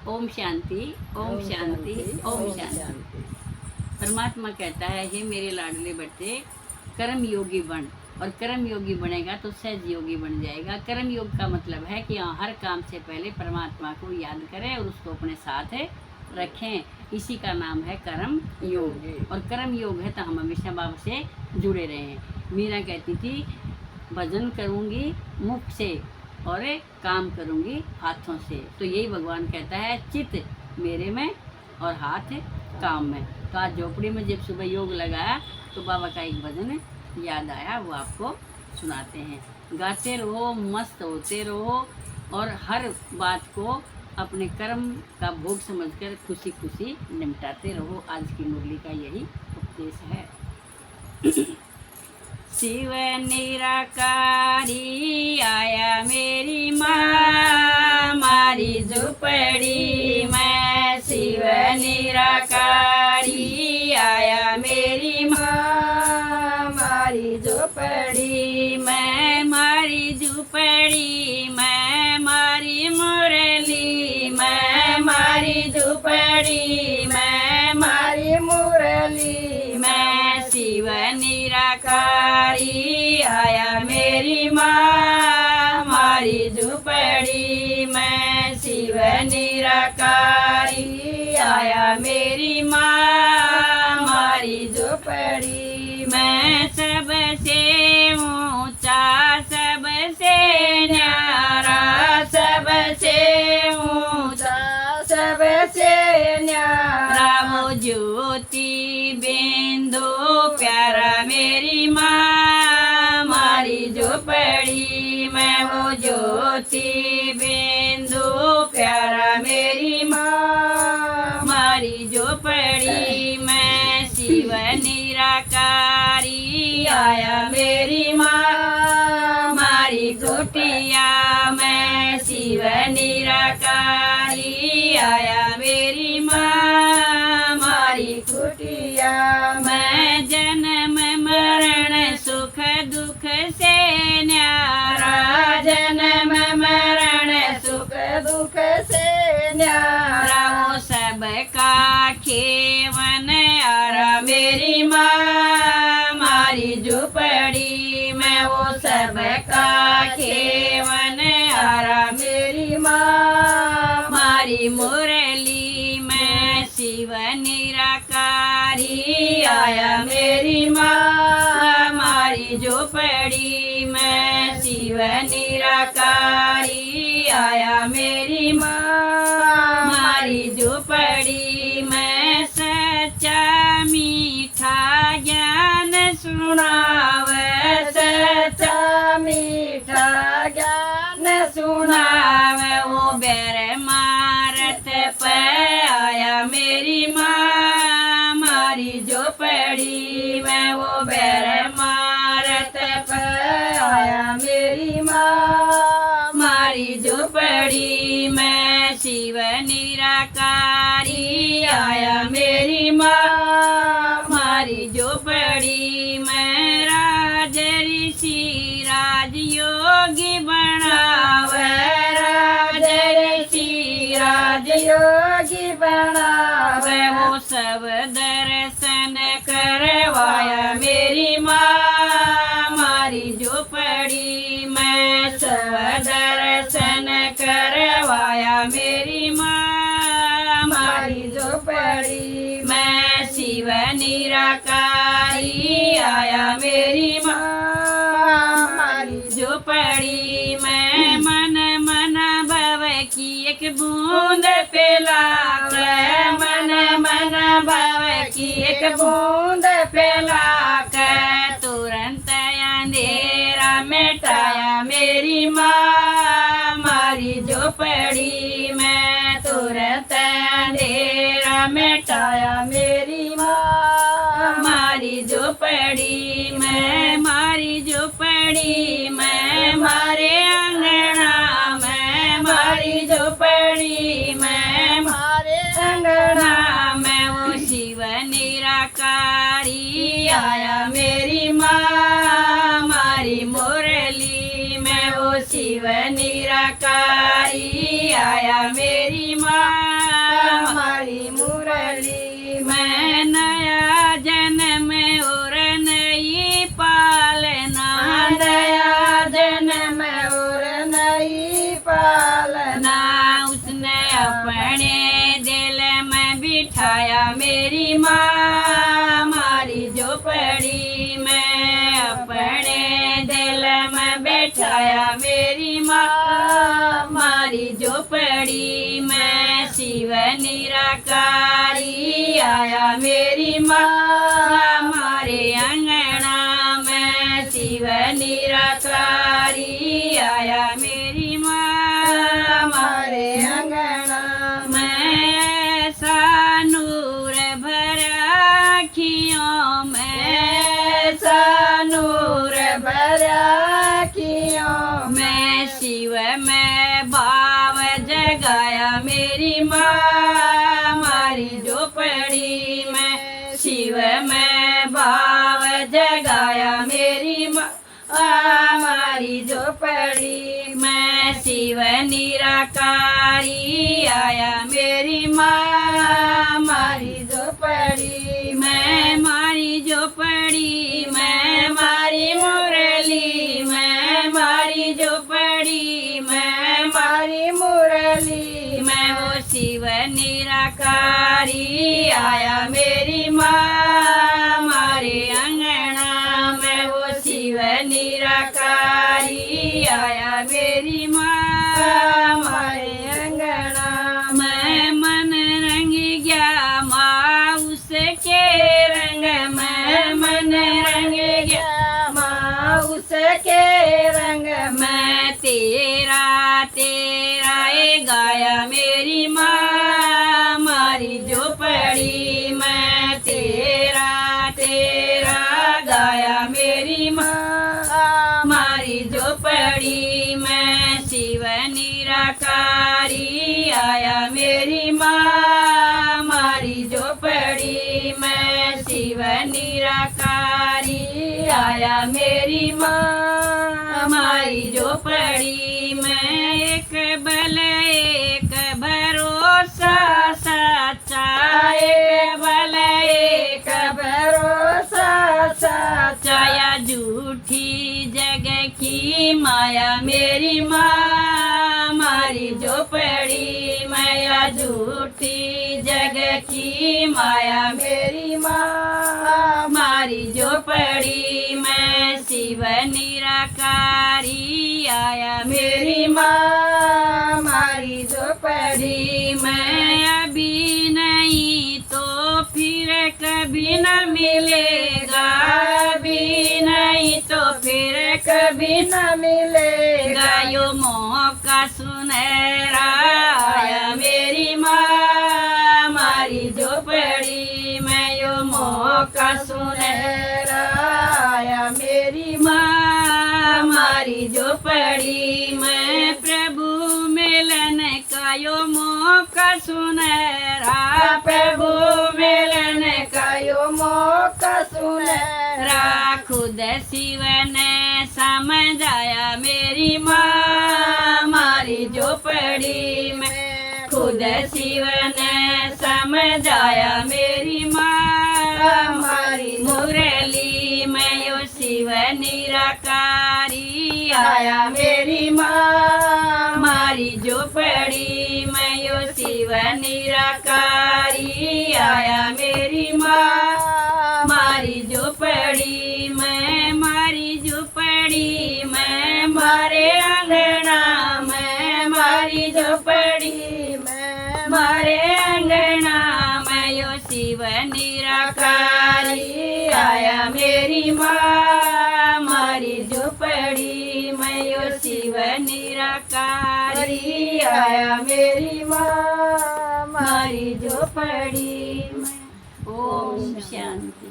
ओम शांति, ओम शांति, ओम शांति। परमात्मा कहता है, हे मेरे लाडले बच्चे, कर्म योगी बन, और कर्म योगी बनेगा तो सहज योगी बन जाएगा। कर्म योग का मतलब है कि हर काम से पहले परमात्मा को याद करें और उसको अपने साथ रखें। इसी का नाम है कर्म योग। और कर्म योग है तो हम हमेशा बाबा से जुड़े रहें। मीरा कहती थी, भजन करूँगी मुख से और काम करूँगी हाथों से। तो यही भगवान कहता है, चित मेरे में और हाथ काम में। तो आज झोपड़ी में जब सुबह योग लगाया तो बाबा का एक भजन याद आया, वो आपको सुनाते हैं। गाते रहो, मस्त होते रहो, और हर बात को अपने कर्म का भोग समझकर खुशी खुशी निपटाते रहो। आज की मुरली का यही उपदेश है। शिव निराकारी आया मेरी माँ, मारी झोपड़ी में। शिव निराकारी आया मेरी माँ, मारी झोपड़ी में। मारी झोपड़ी में, मारी मुरली में। मारी झोपड़ी में, मारी मुरली में। शिव निराकारी आया मेरी माँ, मारी झोपड़ी में। शिव निराकारी आया मेरी माँ, मारी झोपड़ी में। सबसे ऊंचा, सबसे न्यारा, सबसे ऊंचा, सबसे न्यारा वो ज्योति बिंदु प्यारा मेरी माँ, मारी झोपड़ी में। वो ज्योति बिंदु प्यारा मेरी माँ, मारी झोपड़ी में। शिव निराकारी आया मेरी माँ, मारी कुटिया में। शिव निराकारी आया मेरी माँ, मारी कुटिया में। जन्म मरण सुख दुख से न्यारा, जन्म मरण सुख दुख से न्यारा वो सबका खेवन आरा मेरी माँ, मारी झोपड़ी में। वो सबका खेवन आरा मेरी माँ, मारी मुरली में। शिव निराकारी आया मेरी माँ, मारी झोपड़ी में। शिव निराकारी आया मेरी माँ, मारी झोपड़ी में। सच्चा मीठा ज्ञान सुनावे, सच्चा मीठा ज्ञान सुनावे वो बैर मारत पे आया मेरी माँ, मारी झोपड़ी में। वो बैर मारत पे आया मेरी माँ, मारी झोपड़ी में। शिव निराकारी आया मेरी माँ, मारी झोपड़ी में। राज ऋषि राज योगी बनावे, राज ऋषि राज योगी बनावे वो सब दर्शन करवाया मेरी माँ, मारी झोपड़ी में। सब दर्शन करवाया मेरी माँ, मारी झोपड़ी में। शिव निराकारी आया मेरी माँ, मारी झोपड़ी में। मन मन भव की एक बूंद पिलावे, मन मन भव की एक बूंद पिलाके तुरंत अंधेरा मिटाया मेरी माँ, मारी झोपड़ी में। तुरंत अंधेरा मिटाया मेरी माँ, मारी झोपड़ी में। मारी झोपड़ी में, मारे अंगना में। मारी झोपड़ी में, मारे अंगना में वो शिव निराकारी आया मेरी माँ, मारी मुरली में। वो शिव निराकारी आया मेरी माँ, आया मेरी माँ मारी झोपड़ी में, अपने दिल में बैठाया मेरी माँ मारी झोपड़ी में। शिव निराकारी आया मेरी माँ मारे अंगना में, शिव निराकारी आया मेरी माँ मारे अंगना में। ऐसा नूर भरा अखियों में, ऐसा नूर भरा अखियों में, शिव में भाव जगाया मेरी माँ मारी झोपड़ी में। शिव में भाव जगाया मेरी माँ मारी झोपड़ी में। शिव निराकारी आया मेरी माँ मारी झोपड़ी में, मारी झोपड़ी में, मारी मुरली में, मारी झोपड़ी में, मारी मुरली में। वो शिव निराकारी आया मेरी माँ मारे अंगना में, वो शिव निराकारी आया मेरी माँ मारे अंगना में। मन रंग गया माँ उसके रंग में, मन रंग गया माँ उसके रंग में। तेरा तेरा ए गाया मेरी माँ मारी झोपड़ी में, तेरा तेरा गाया मेरी माँ मारी झोपड़ी में। शिव निराकारी आया मेरी माँ मारी झोपड़ी में, शिव निराकारी आया मेरी माँ मारी झोपड़ी में। एक बल एक भरोसा सच्चा, एक बल एक भरोसा सच्चा, या झूठी जगह की माया मेरी माँ मारी झोपड़ी में, या झूठी जगह की माया मेरी माँ मारी झोपड़ी में। शिव निराकारी आया मेरी माँ मारी झोपड़ी में। अभी नहीं तो फिर कभी न मिलेगा, अभी नहीं तो फिर कभी न मिलेगा। यो मौका सुनहरा आया मेरी माँ मारी झोपड़ी में, यो मौका सुनहरा आया मेरी माँ मारी झोपड़ी में। प्रभु मिलन का यो मौका सुनहरा, प्रभु मिलन का यो मौका सुनहरा। खुद शिव ने समझाया मेरी माँ मारी झोपड़ी में, खुद शिव ने समझाया मेरी माँ मारी मुरली में। यो शिव निराकारी आया मेरी माँ मारी झोपड़ी में, यो शिव निराकारी आया मेरी माँ मारी झोपड़ी में, मारी झोपड़ी में, मारे अंगना में, मारी झोपड़ी में, मारे अंगना में। यो शिव निराकारी आया मेरी माँ मारी झोपड़ी में, यो शिव निराकारी आया मेरी माँ मारी झोपड़ी में। ओम शांति।